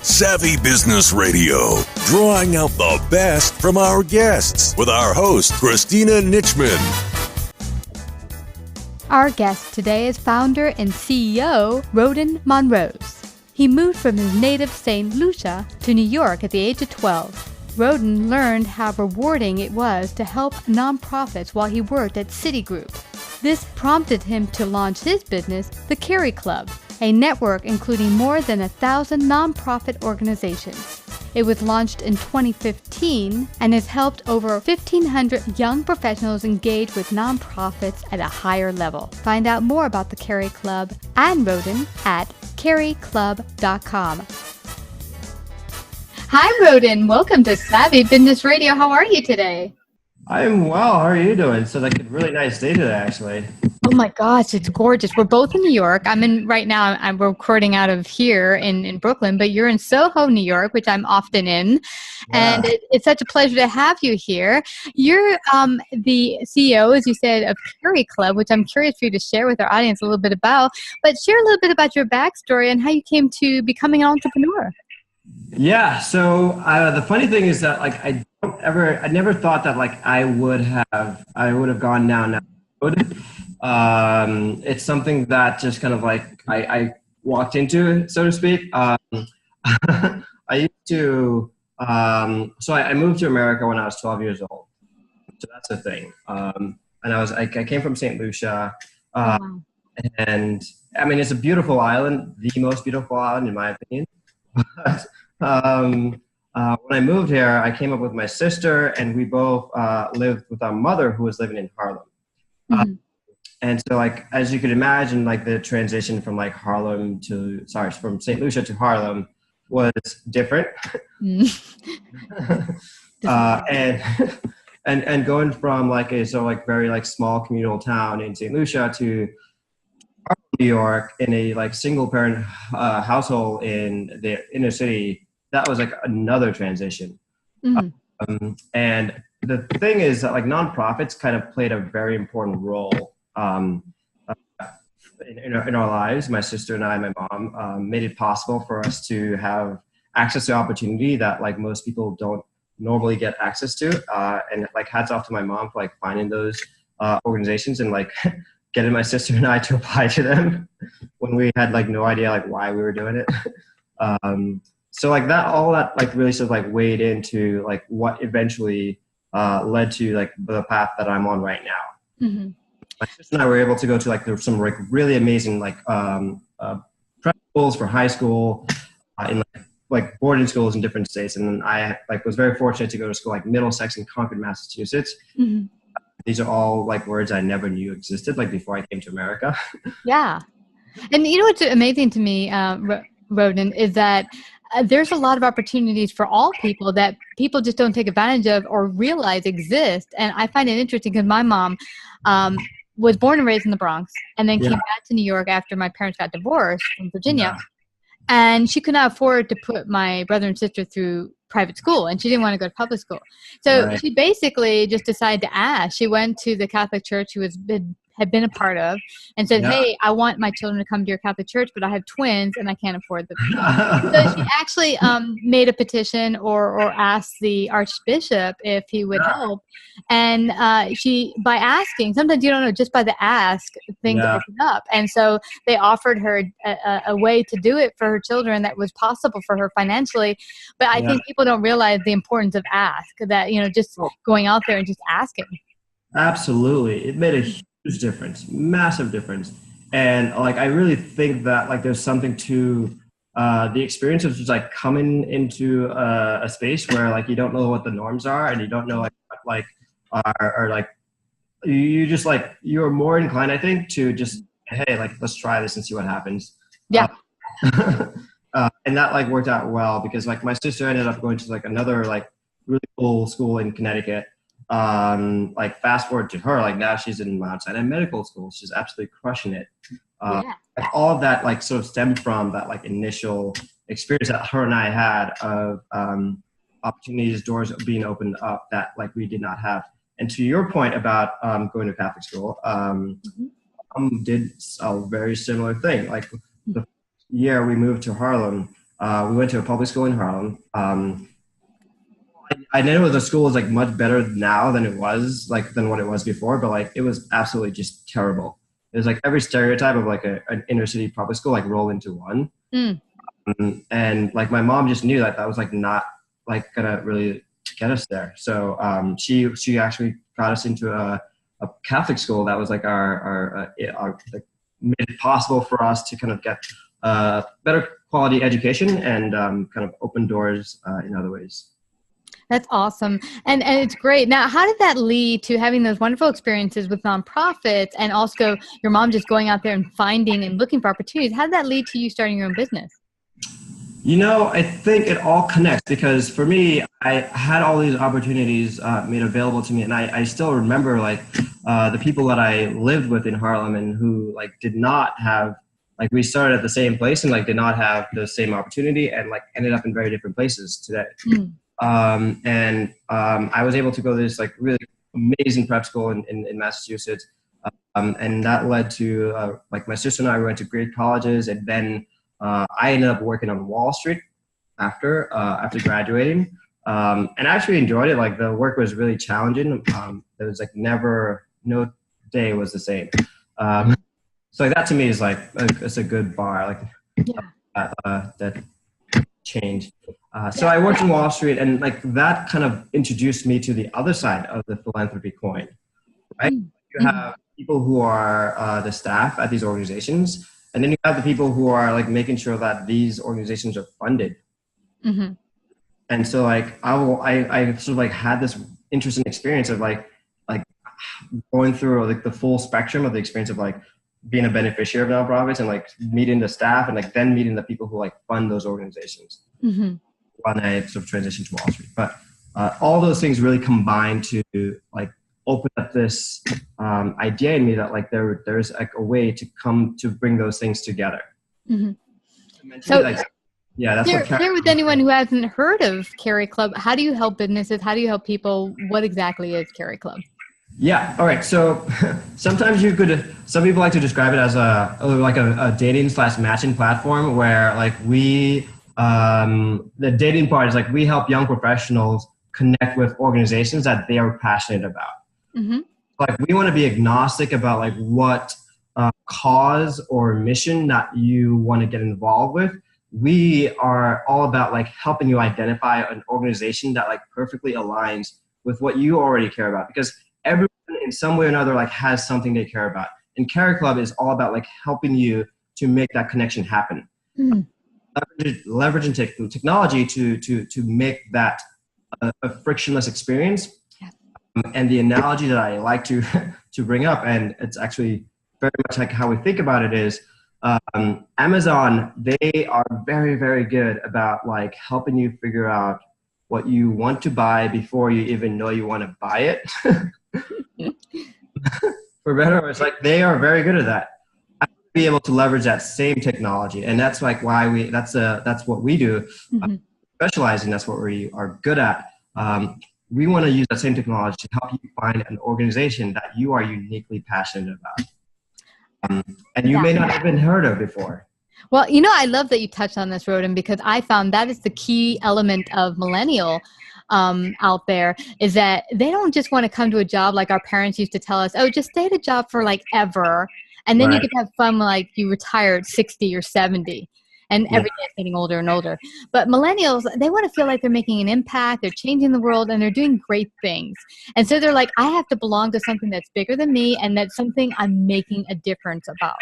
Savvy Business Radio, drawing out the best from our guests with our host, Christina Nichman. Our guest today is founder and CEO Rhoden Monrose. He moved from his native St. Lucia to New York at the age of 12. Rhoden learned how rewarding it was to help nonprofits while he worked at Citigroup. This prompted him to launch his business, the CariClub, a network including more than 1,000 nonprofit organizations. It was launched in 2015 and has helped over 1,500 young professionals engage with nonprofits at a higher level. Find out more about the CariClub and Rhoden at CariClub.com. Hi, Rhoden. Welcome to Savvy Business Radio. How are you today? I'm well. How are you doing? So like a really nice day today, actually. Oh my gosh, it's gorgeous. We're both in New York. I'm recording out of here in Brooklyn, but you're in Soho, New York, which I'm often in. Yeah. And it's such a pleasure to have you here. You're the CEO, as you said, of CariClub, which I'm curious for you to share with our audience a little bit about. But share a little bit about your backstory and how you came to becoming an entrepreneur. Yeah. So the funny thing is that like I never thought that like I would have gone down that road. It's something that just kind of like I walked into, so to speak. I used to so I moved to America when I was 12 years old. So that's the thing. And I came from St. Lucia, and I mean it's a beautiful island, the most beautiful island in my opinion. When I moved here, I came up with my sister, and we both lived with our mother, who was living in Harlem. Mm-hmm. And so, like as you could imagine, like the transition from like from St. Lucia to Harlem was different. And going from like a very like small communal town in St. Lucia to New York in a like single parent household in the inner city, that was like another transition. Mm-hmm. And the thing is that like nonprofits kind of played a very important role in our lives. My sister and I, my mom, made it possible for us to have access to opportunity that like most people don't normally get access to. And like hats off to my mom for like finding those organizations and like getting my sister and I to apply to them when we had like no idea like why we were doing it. So like all that like really sort of like weighed into like what eventually led to like the path that I'm on right now. Mm-hmm. My sister and I were able to go to like some like really amazing like prep schools for high school in like boarding schools in different states, and then I like was very fortunate to go to school like Middlesex in Concord, Massachusetts. Mm-hmm. These are all like words I never knew existed like before I came to America. Yeah. And you know what's amazing to me, Rhoden, is that there's a lot of opportunities for all people that people just don't take advantage of or realize exist. And I find it interesting because my mom was born and raised in the Bronx and then came back to New York after my parents got divorced from Virginia. Yeah. And she could not afford to put my brother and sister through private school, and she didn't want to go to public school. So She basically just decided to ask. She went to the Catholic church she had been a part of and said, hey, I want my children to come to your Catholic church, but I have twins and I can't afford them. So she actually made a petition or asked the Archbishop if he would help. And by asking, sometimes you don't know, just by the ask, things open up. And so they offered her a way to do it for her children that was possible for her financially. But I think people don't realize the importance of ask, that, just going out there and just asking. Absolutely. It made a huge difference, massive difference. And like, I really think that like there's something to the experience of just like coming into a space where like you don't know what the norms are and you don't know like are like you just like you're more inclined, I think, to just hey, like let's try this and see what happens. Yeah. And that like worked out well because like my sister ended up going to like another like really cool school in Connecticut. Like fast forward to her, like now she's in Mount Sinai Medical School. She's absolutely crushing it. Like all of that like sort of stemmed from that like initial experience that her and I had of opportunities, doors being opened up that like we did not have. And to your point about going to Catholic school, did a very similar thing. Like the year we moved to Harlem, We went to a public school in Harlem. I know the school is like much better now than it was, like than what it was before, but like it was absolutely just terrible. It was like every stereotype of like an inner city public school like rolled into one. And like my mom just knew that was like not like gonna really get us there. So she actually got us into a Catholic school that was like our like made it possible for us to kind of get better quality education and kind of open doors in other ways. That's awesome. And it's great. Now, how did that lead to having those wonderful experiences with nonprofits and also your mom just going out there and finding and looking for opportunities? How did that lead to you starting your own business? You know, I think it all connects because for me, I had all these opportunities made available to me. And I still remember like the people that I lived with in Harlem and who like did not have, like we started at the same place and like did not have the same opportunity and like ended up in very different places today. I was able to go to this like really amazing prep school in Massachusetts. And that led to like my sister and I went to great colleges, and then I ended up working on Wall Street after graduating, and I actually enjoyed it. Like the work was really challenging. There was like no day was the same. So like, that to me is like it's a good bar. Like that change. So I worked in Wall Street, and like that kind of introduced me to the other side of the philanthropy coin, right? You have people who are the staff at these organizations, and then you have the people who are like making sure that these organizations are funded. And so like I sort of like had this interesting experience of like going through like the full spectrum of the experience of like being a beneficiary of nonprofits and like meeting the staff and like then meeting the people who like fund those organizations. When I sort of transitioned to Wall Street. But all those things really combined to like open up this idea in me that like there's like a way to come to bring those things together. So like, yeah, that's share with anyone who hasn't heard of CariClub. How do you help businesses? How do you help people? What exactly is CariClub? Yeah. All right. So sometimes some people like to describe it as a dating/matching platform where like the dating part is like we help young professionals connect with organizations that they are passionate about. Like we want to be agnostic about like what cause or mission that you want to get involved with. We are all about like helping you identify an organization that like perfectly aligns with what you already care about, because everyone in some way or another like has something they care about. And CariClub is all about like helping you to make that connection happen. Leveraging technology to make that a frictionless experience. And the analogy that I like to bring up, and it's actually very much like how we think about it, is Amazon. They are very, very good about like helping you figure out what you want to buy before you even know you want to buy it. For better or worse, like they are very good at that. Be able to leverage that same technology, and that's like why that's what we do. Specializing, that's what we are good at. We want to use that same technology to help you find an organization that you are uniquely passionate about, and you may not have been heard of before. Well, you know, I love that you touched on this, Rhoden, because I found that is the key element of Millennial out there, is that they don't just want to come to a job like our parents used to tell us, oh, just stay at a job for like ever. And then you can have fun like you retire at 60 or 70. And every day it's getting older and older. But millennials, they want to feel like they're making an impact, they're changing the world, and they're doing great things. And so they're like, I have to belong to something that's bigger than me, and that's something I'm making a difference about.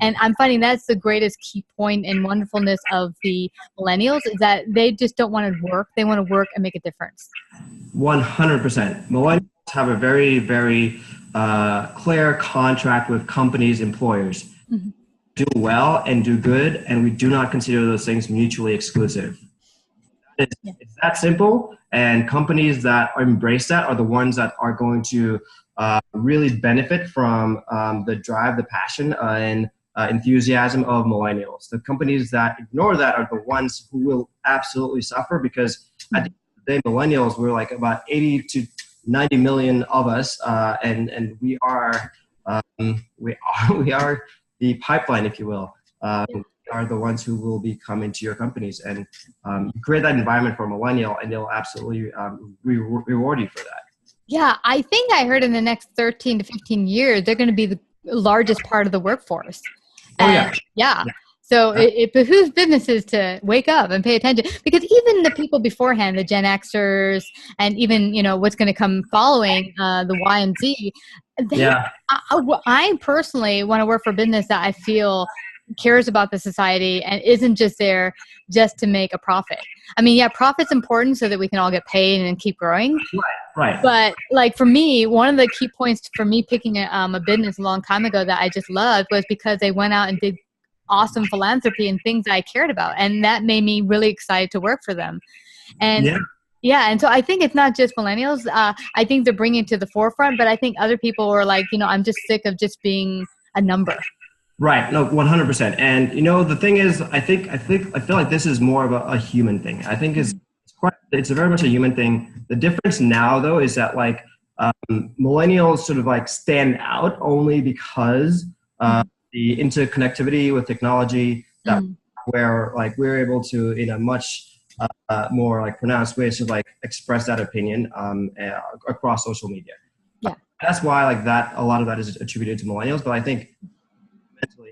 And I'm finding that's the greatest key point and wonderfulness of the millennials, is that they just don't want to work. They want to work and make a difference. 100%. Millennials have a very, very clear contract with companies, employers. Do well and do good, and we do not consider those things mutually exclusive. It's that simple, and companies that embrace that are the ones that are going to really benefit from the drive, the passion, and enthusiasm of millennials. The companies that ignore that are the ones who will absolutely suffer, because at the end of the day, millennials, we're like about 80 to 90 million of us, and we are the pipeline, if you will. are the ones who will be coming to your companies, and you create that environment for a millennial, and they'll absolutely reward you for that. Yeah, I think I heard in the next 13 to 15 years, they're going to be the largest part of the workforce. Yeah. So it behooves businesses to wake up and pay attention, because even the people beforehand, the Gen Xers, and even, what's going to come following, the Y and Z, I personally want to work for a business that I feel cares about the society and isn't just there just to make a profit. I mean, yeah, profit's important so that we can all get paid and keep growing. Right. But like for me, one of the key points for me picking a business a long time ago that I just loved was because they went out and did awesome philanthropy and things I cared about. And that made me really excited to work for them. And and so I think it's not just millennials. I think they're bringing it to the forefront, but I think other people are like, I'm just sick of just being a number. Right. No, 100%. And the thing is, I feel like this is more of a human thing. I think it's very much a human thing. The difference now, though, is that like millennials sort of like stand out only because the interconnectivity with technology that where like we're able to, in a much more like pronounced way, to like express that opinion across social media. Yeah. That's why like that a lot of that is attributed to millennials. But I think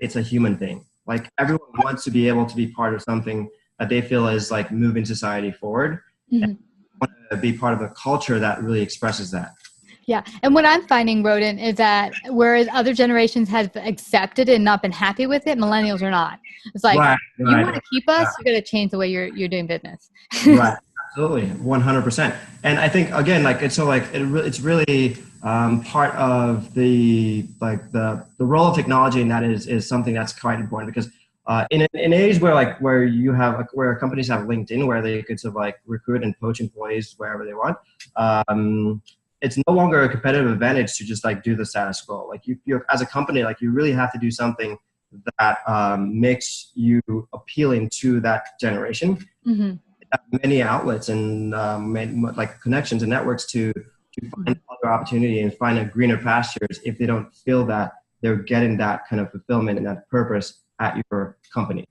it's a human thing. Like everyone wants to be able to be part of something that they feel is like moving society forward, and want to be part of a culture that really expresses that. Yeah. And what I'm finding, Rhoden, is that whereas other generations have accepted it and not been happy with it, millennials are not. It's like, you want to keep us, you got to change the way you're doing business. Right. Absolutely. 100%. And I think, again, like, it's really part of the role of technology, and that is something that's quite important, because in an age where companies have LinkedIn, where they could sort of like recruit and poach employees wherever they want, it's no longer a competitive advantage to just like do the status quo. Like you as a company, like you really have to do something that makes you appealing to that generation. Many outlets and like connections and networks to find other opportunity and find a greener pastures if they don't feel that they're getting that kind of fulfillment and that purpose at your company.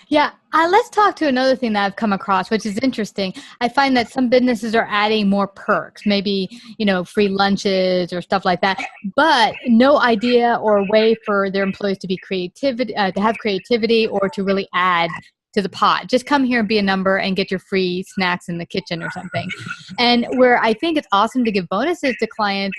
Yeah. Let's talk to another thing that I've come across, which is interesting. I find that some businesses are adding more perks, maybe, free lunches or stuff like that, but no idea or way for their employees to be to have creativity or to really add to the pot. Just come here and be a number and get your free snacks in the kitchen or something. And where I think it's awesome to give bonuses to clients,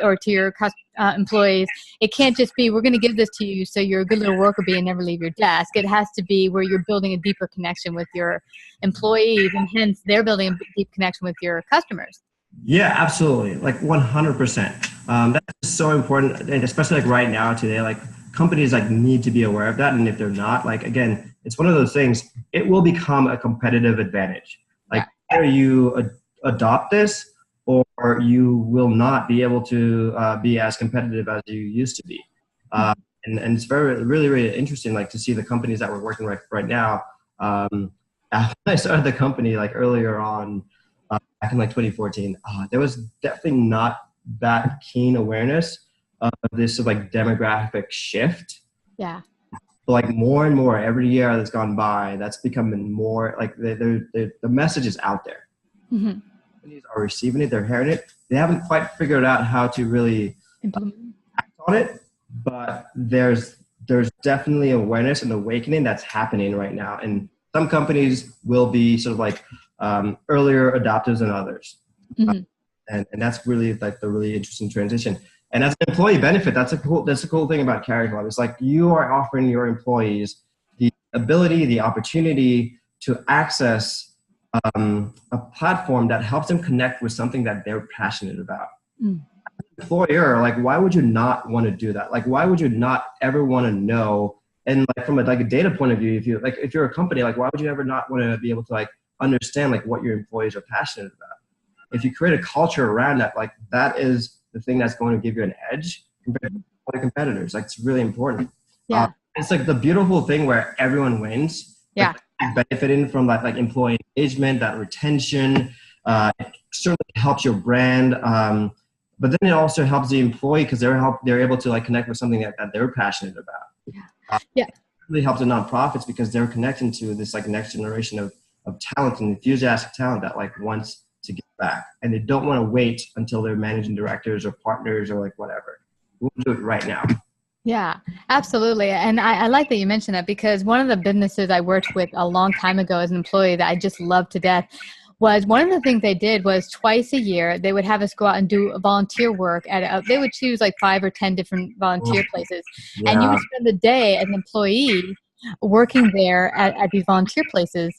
or to your employees, it can't just be, we're going to give this to you so you're a good little worker bee and never leave your desk. It has to be where you're building a deeper connection with your employees, and hence they're building a deep connection with your customers. Yeah, absolutely. Like 100%. That's so important. And especially like right now today, like companies like need to be aware of that. And if they're not, like, again, it's one of those things, it will become a competitive advantage. Like either you adopt this, or you will not be able to be as competitive as you used to be. And it's really, really interesting, like to see the companies that we're working with right now. After I started the company like earlier on, back in like 2014, there was definitely not that keen awareness of this like demographic shift. Yeah. But like more and more every year that's gone by, that's becoming more like the message is out there. Companies are receiving it, they're hearing it. They haven't quite figured out how to really act on it, but there's definitely awareness and awakening that's happening right now. And some companies will be sort of like earlier adopters than others. And that's really like the really interesting transition. And as an employee benefit, that's a cool thing about CariClub. It's like you are offering your employees the ability, the opportunity to access a platform that helps them connect with something that they're passionate about. As an employer, like, why would you not want to do that? Like, why would you not ever want to know? And like from a data point of view, if you're a company, like, why would you ever not want to be able to like understand like what your employees are passionate about? If you create a culture around that, like that is the thing that's going to give you an edge compared to other competitors. Like, it's really important. Yeah. It's like the beautiful thing where everyone wins. Yeah. Like, benefiting from that like employee engagement, that retention. It certainly helps your brand. But then it also helps the employee because they're able to like connect with something that they're passionate about. Yeah. really helps the nonprofits because they're connecting to this like next generation of talent and enthusiastic talent that like wants to give back, and they don't want to wait until they're managing directors or partners or like whatever. We'll do it right now. Yeah, absolutely. And I like that you mentioned that, because one of the businesses I worked with a long time ago as an employee that I just loved to death was, one of the things they did was twice a year, they would have us go out and do volunteer work they would choose like 5 or 10 different volunteer places. Yeah. And you would spend the day as an employee working there at these volunteer places.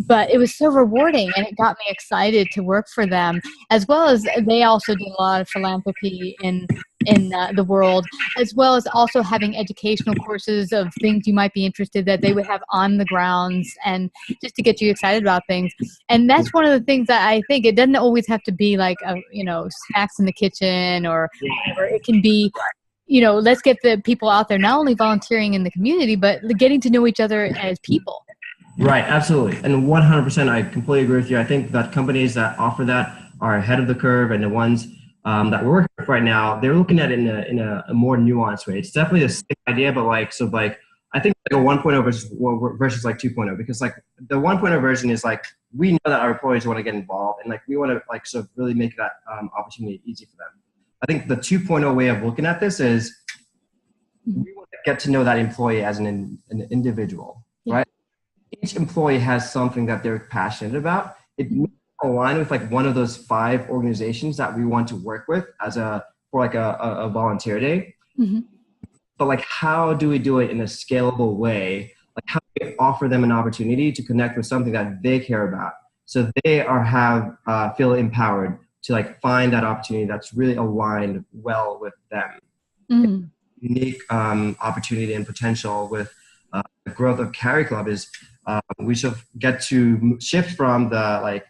But it was so rewarding, and it got me excited to work for them, as well as they also did a lot of philanthropy in the world, as well as also having educational courses of things you might be interested that they would have on the grounds, and just to get you excited about things. And that's one of the things that I think, it doesn't always have to be like snacks in the kitchen or whatever. It can be, let's get the people out there not only volunteering in the community, but getting to know each other as people. Right, absolutely. And 100%, I completely agree with you. I think that companies that offer that are ahead of the curve, and the ones that we're working with right now, they're looking at it in a more nuanced way. It's definitely the same idea, but I think like a 1.0 versus like 2.0, because like the 1.0 version is like, we know that our employees want to get involved, and like we want to like sort of really make that opportunity easy for them. I think the 2.0 way of looking at this is we want to get to know that employee as an individual, right? Each employee has something that they're passionate about. It may align with like one of those 5 organizations that we want to work with for a volunteer day. Mm-hmm. But like, how do we do it in a scalable way? Like, how do we offer them an opportunity to connect with something that they care about, so they feel empowered to like find that opportunity that's really aligned well with them. Mm-hmm. Unique opportunity and potential with the growth of CariClub is we should get to shift from the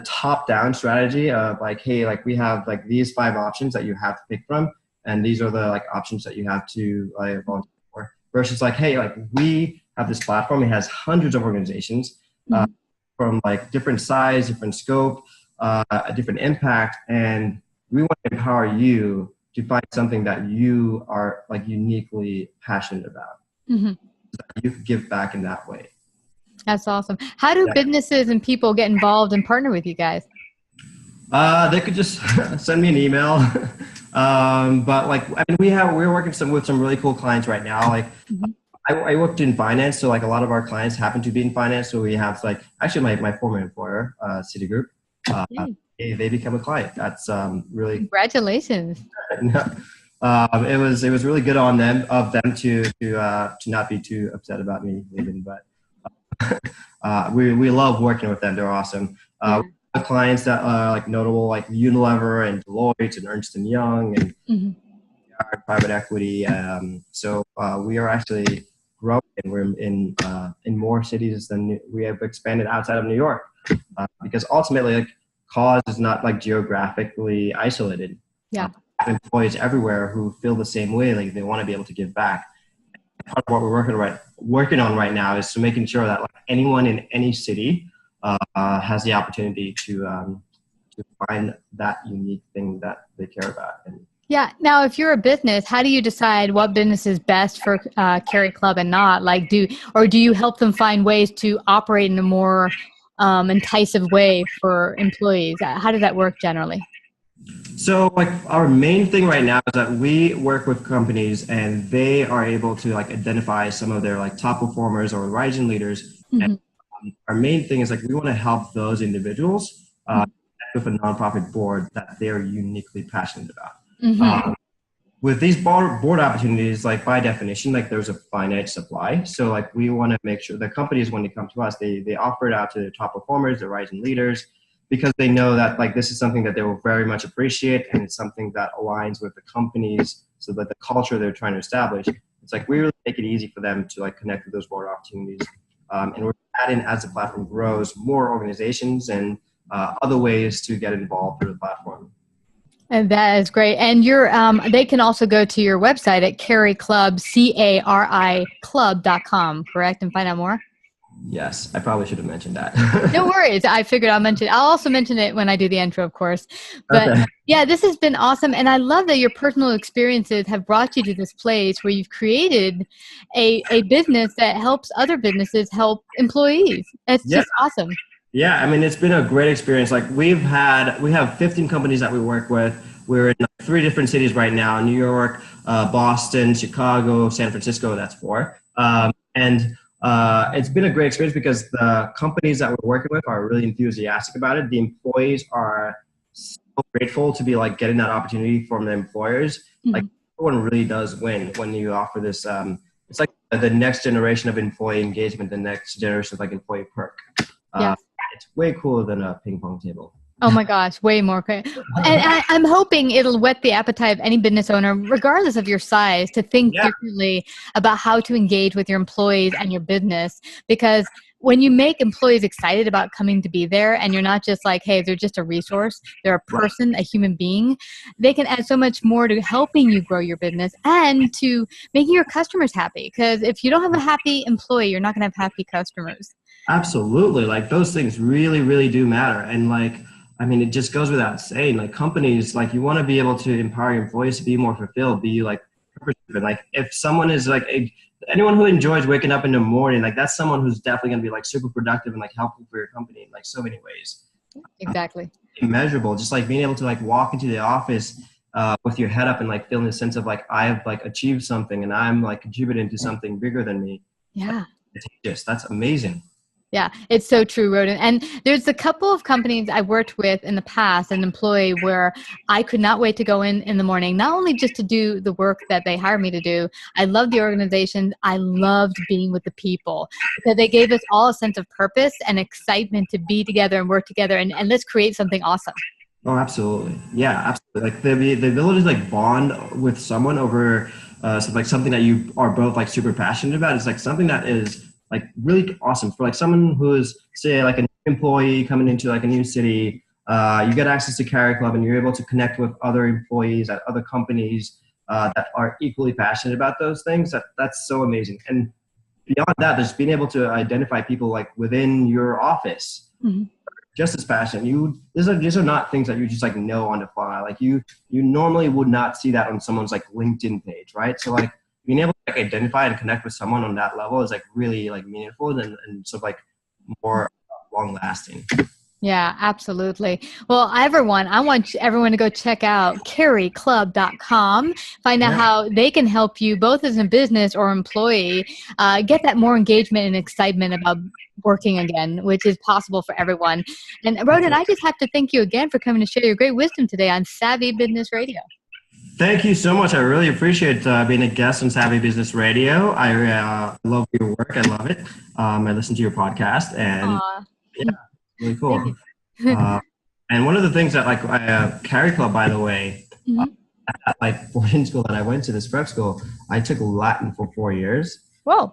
top-down strategy of like, hey, like we have like these 5 options that you have to pick from, and these are the like options that you have to volunteer for, versus like, hey, like we have this platform, it has hundreds of organizations from like different size, different scope, a different impact, and we want to empower you to find something that you are like uniquely passionate about. Mm-hmm. So that you can give back in that way. That's awesome. How do businesses and people get involved and partner with you guys? They could just send me an email. But like, I mean, we're working with some really cool clients right now. Like, I worked in finance, so like a lot of our clients happen to be in finance. So we have like, actually my former employer, Citigroup, they become a client. That's really congratulations. It was really good of them to not be too upset about me leaving, but we love working with them. They're awesome. We have clients that are like notable, like Unilever and Deloitte and Ernst & Young and private equity. So we are actually growing, and we're in more cities than we have expanded outside of New York, because ultimately, like, cause is not like geographically isolated. Yeah. Employees everywhere who feel the same way, like they want to be able to give back. Part of what we're working on right now is to making sure that like anyone in any city has the opportunity to find that unique thing that they care about. Yeah. Now, if you're a business, how do you decide what business is best for CariClub and not? Like, do you help them find ways to operate in a more enticing way for employees? How does that work generally? So like our main thing right now is that we work with companies, and they are able to like identify some of their like top performers or rising leaders. Mm-hmm. And our main thing is like we want to help those individuals with a nonprofit board that they're uniquely passionate about. Mm-hmm. With these board opportunities, like by definition, like there's a finite supply. So like we want to make sure the companies, when they come to us, they offer it out to their top performers, the rising leaders, because they know that like this is something that they will very much appreciate, and it's something that aligns with the companies, so that the culture they're trying to establish. It's like we really make it easy for them to like connect with those board opportunities, and we're adding, as the platform grows, more organizations and other ways to get involved through the platform. And that is great. And they can also go to your website at CariClub, CariClub.com, correct? And find out more? Yes, I probably should have mentioned that. No worries. I figured I'll also mention it when I do the intro, of course. But Okay. yeah, this has been awesome. And I love that your personal experiences have brought you to this place where you've created a business that helps other businesses help employees. It's Yeah. just awesome. Yeah, I mean, it's been a great experience. Like we have 15 companies that we work with. We're in 3 different cities right now: New York, Boston, Chicago, San Francisco. That's 4. And it's been a great experience because the companies that we're working with are really enthusiastic about it. The employees are so grateful to be like getting that opportunity from the employers. Mm-hmm. Like everyone really does win when you offer this. It's like the next generation of employee engagement, the next generation of like employee perk. Yeah. It's way cooler than a ping pong table. Oh my gosh, way more. And I'm hoping it'll whet the appetite of any business owner, regardless of your size, to think differently about how to engage with your employees and your business. Because when you make employees excited about coming to be there, and you're not just like, hey, they're just a resource, they're a person, a human being, they can add so much more to helping you grow your business and to making your customers happy. Because if you don't have a happy employee, you're not going to have happy customers. Absolutely. Like those things really, really do matter. And like, I mean, it just goes without saying, like companies, like you want to be able to empower your employees to be more fulfilled, be like, like if someone is like, anyone who enjoys waking up in the morning, like that's someone who's definitely going to be like super productive and like helpful for your company in like so many ways. Exactly. Immeasurable. Just like being able to like walk into the office with your head up and like feeling a sense of like, I have like achieved something and I'm like contributing to something bigger than me. Yeah. That's amazing. Yeah, it's so true, Rhoden. And there's a couple of companies I worked with in the past, an employee where I could not wait to go in the morning, not only just to do the work that they hired me to do. I loved the organization. I loved being with the people because they gave us all a sense of purpose and excitement to be together and work together and let's create something awesome. Oh, absolutely. Yeah, absolutely. Like the ability to like bond with someone over something that you are both like super passionate about is like something that is like really awesome for like someone who is, say, like an employee coming into like a new city. You get access to CariClub and you're able to connect with other employees at other companies that are equally passionate about those things. That's so amazing. And beyond that, there's being able to identify people like within your office, just as passionate. These are not things that you just like know on the fly. Like you normally would not see that on someone's like LinkedIn page, right? So like, being able to like identify and connect with someone on that level is like really like meaningful and sort of like more long lasting. Yeah, absolutely. Well, I want everyone to go check out CariClub.com, find out how they can help you both as a business or employee, get that more engagement and excitement about working again, which is possible for everyone. And Rhoden, I just have to thank you again for coming to share your great wisdom today on Savvy Business Radio. Thank you so much. I really appreciate being a guest on Savvy Business Radio. I love your work. I love it. I listen to your podcast and yeah, really cool. And one of the things that like CariClub, by the way, at like boarding school that I went to, this prep school, I took Latin for 4 years. Whoa.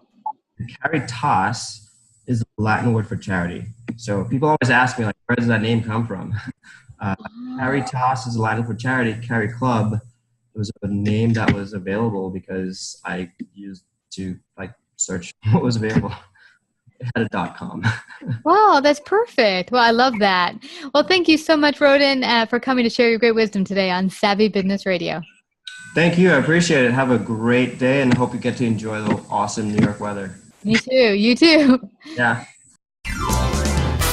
Caritas is the Latin word for charity. So people always ask me like, where does that name come from? Caritas is Latin for charity. CariClub, it was a name that was available because I used to like search what was available. It had a .com. Wow, that's perfect. Well, I love that. Well, thank you so much, Rhoden, for coming to share your great wisdom today on Savvy Business Radio. Thank you. I appreciate it. Have a great day and hope you get to enjoy the awesome New York weather. Me too. You too. Yeah.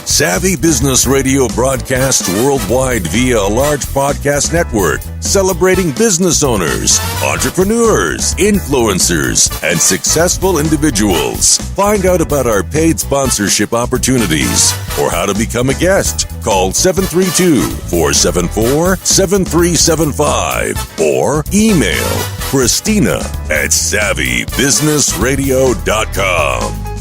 Savvy Business Radio broadcasts worldwide via a large podcast network, celebrating business owners, entrepreneurs, influencers, and successful individuals. Find out about our paid sponsorship opportunities or how to become a guest. Call 732-474-7375 or email Christina@savvybusinessradio.com.